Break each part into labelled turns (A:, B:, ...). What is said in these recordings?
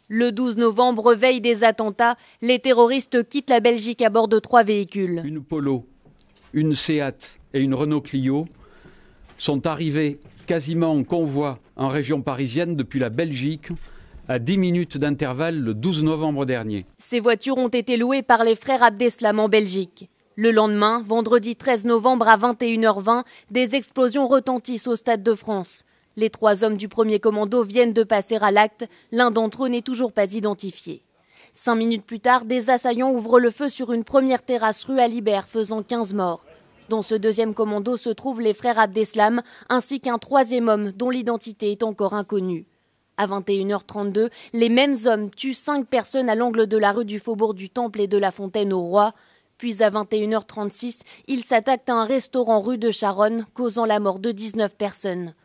A: Le 12 novembre, veille des attentats, les terroristes quittent la Belgique à bord de 3 véhicules.
B: Une Polo, une Seat et une Renault Clio sont arrivés quasiment en convoi en région parisienne depuis la Belgique à 10 minutes d'intervalle le 12 novembre dernier.
A: Ces voitures ont été louées par les frères Abdeslam en Belgique. Le lendemain, vendredi 13 novembre à 21h20, des explosions retentissent au Stade de France. Les 3 hommes du premier commando viennent de passer à l'acte. L'un d'entre eux n'est toujours pas identifié. 5 minutes plus tard, des assaillants ouvrent le feu sur une première terrasse rue Alibert, faisant 15 morts. Dans ce deuxième commando se trouvent les frères Abdeslam, ainsi qu'un 3e homme dont l'identité est encore inconnue. À 21h32, les mêmes hommes tuent 5 personnes à l'angle de la rue du Faubourg du Temple et de la Fontaine au Roi. Puis à 21h36, ils s'attaquent à un restaurant rue de Charonne, causant la mort de 19 personnes.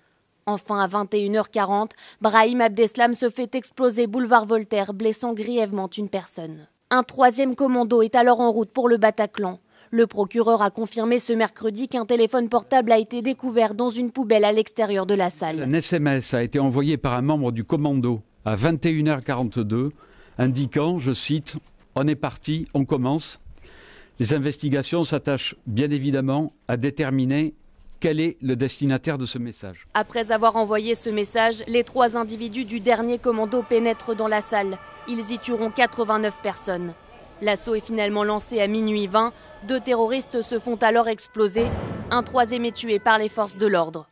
A: Enfin, à 21h40, Brahim Abdeslam se fait exploser boulevard Voltaire, blessant grièvement une personne. Un 3e commando est alors en route pour le Bataclan. Le procureur a confirmé ce mercredi qu'un téléphone portable a été découvert dans une poubelle à l'extérieur de la salle.
B: Un SMS a été envoyé par un membre du commando à 21h42, indiquant, je cite, « On est parti, on commence ». Les investigations s'attachent bien évidemment à déterminer quel est le destinataire de ce message.
A: Après avoir envoyé ce message, les 3 individus du dernier commando pénètrent dans la salle. Ils y tueront 89 personnes. L'assaut est finalement lancé à minuit 20. 2 terroristes se font alors exploser. Un 3e est tué par les forces de l'ordre.